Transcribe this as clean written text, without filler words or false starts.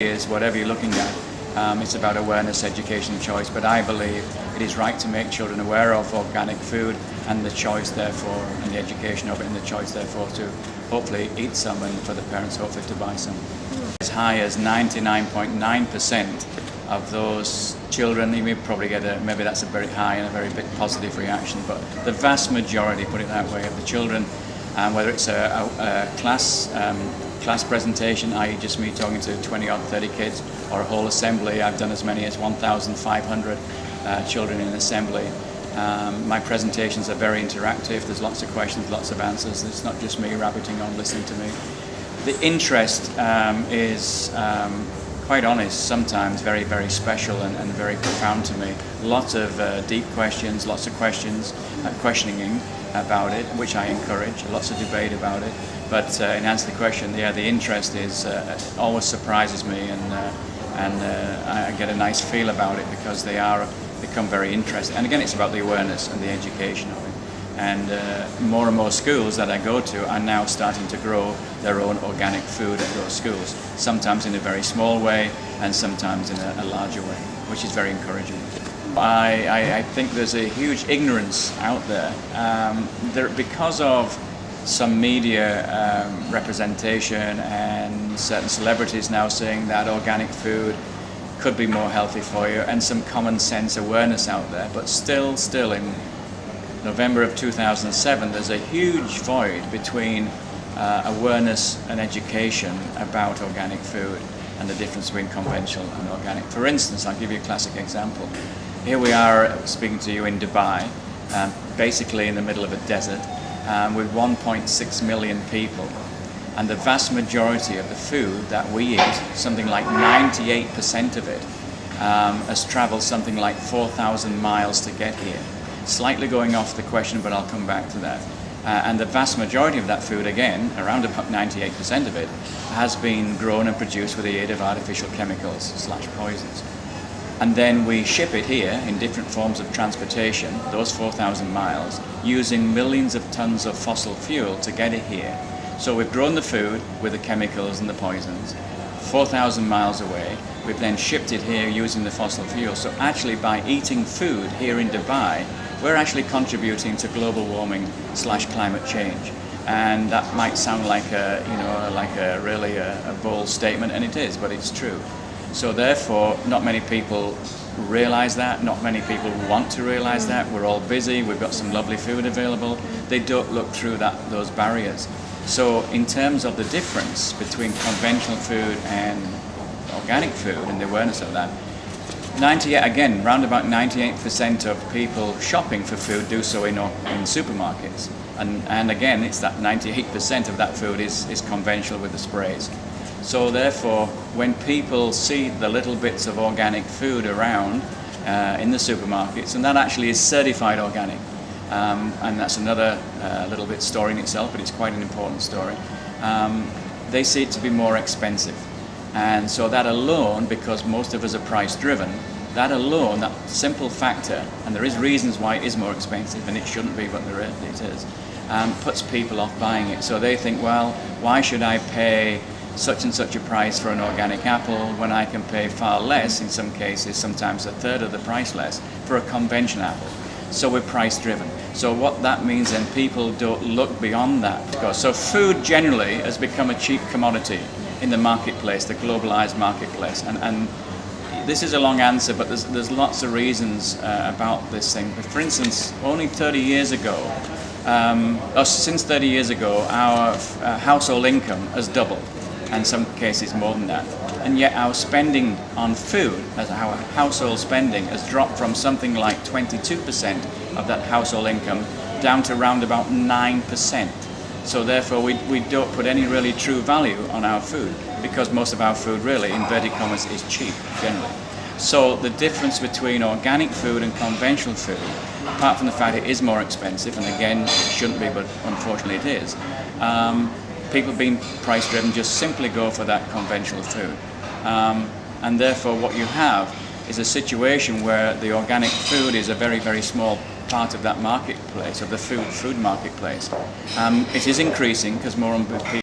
is whatever you're looking at, it's about awareness, education and choice, but I believe it is right to make children aware of organic food and the choice therefore, and the education of it and the choice therefore to hopefully eat some and for the parents hopefully to buy some. As high as 99.9% of those children, you may probably get maybe that's a very high and a very big positive reaction, but the vast majority, put it that way, of the children, whether it's a class presentation, i.e. just me talking to 20 or 30 kids, or a whole assembly. I've done as many as 1,500 children in an assembly. My presentations are very interactive. There's lots of questions, lots of answers. It's not just me rabbiting on listening to me. The interest is, quite honest, sometimes very, very special and very profound to me. Lots of deep questions, lots of questions, questioning about it, which I encourage, lots of debate about it. But in answer to the question, yeah, the interest is always surprises me, and I get a nice feel about it because they become very interested. And again, it's about the awareness and the education of it. And more and more schools that I go to are now starting to grow their own organic food at those schools, sometimes in a very small way and sometimes in a larger way, which is very encouraging. I think there's a huge ignorance out there, because of some media representation and certain celebrities now saying that organic food could be more healthy for you, and some common sense awareness out there. But still in November of 2007, there's a huge void between awareness and education about organic food and the difference between conventional and organic. For instance, I'll give you a classic example. Here we are speaking to you in Dubai, basically in the middle of a desert, with 1.6 million people. And the vast majority of the food that we eat, something like 98% of it, has traveled something like 4,000 miles to get here. Slightly going off the question, but I'll come back to that. And the vast majority of that food, again, around about 98% of it, has been grown and produced with the aid of artificial chemicals / poisons. And then we ship it here in different forms of transportation, those 4,000 miles, using millions of tons of fossil fuel to get it here. So we've grown the food with the chemicals and the poisons, 4,000 miles away. We've then shipped it here using the fossil fuel. So actually, by eating food here in Dubai, we're actually contributing to global warming / climate change. And that might sound like really a bold statement, and it is, but it's true. So therefore, not many people realize that, not many people want to realize that. We're all busy, we've got some lovely food available. They don't look through those barriers. So in terms of the difference between conventional food and organic food and the awareness of that, again, round about 98% of people shopping for food do so in supermarkets. And again, it's that 98% of that food is conventional with the sprays. So therefore, when people see the little bits of organic food around in the supermarkets, and that actually is certified organic, and that's another little bit story in itself, but it's quite an important story, they see it to be more expensive. And so that alone, because most of us are price driven, that alone, that simple factor, and there is reasons why it is more expensive, and it shouldn't be, but it is, puts people off buying it. So they think, well, why should I pay such and such a price for an organic apple when I can pay far less, in some cases, sometimes a third of the price less, for a conventional apple. So we're price driven. So what that means then, people don't look beyond that. So food generally has become a cheap commodity in the marketplace, the globalized marketplace. And this is a long answer, but there's lots of reasons about this thing. But for instance, only 30 years ago, since 30 years ago, our household income has doubled, and some cases more than that. And yet our spending on food, as our household spending, has dropped from something like 22% of that household income down to around about 9%. So therefore we don't put any really true value on our food, because most of our food really, in inverted commas, is cheap generally. So the difference between organic food and conventional food, apart from the fact it is more expensive, and again it shouldn't be, but unfortunately it is, people being price driven just simply go for that conventional food. And therefore what you have is a situation where the organic food is a very, very small part of that marketplace, of the food marketplace. It is increasing because more and more people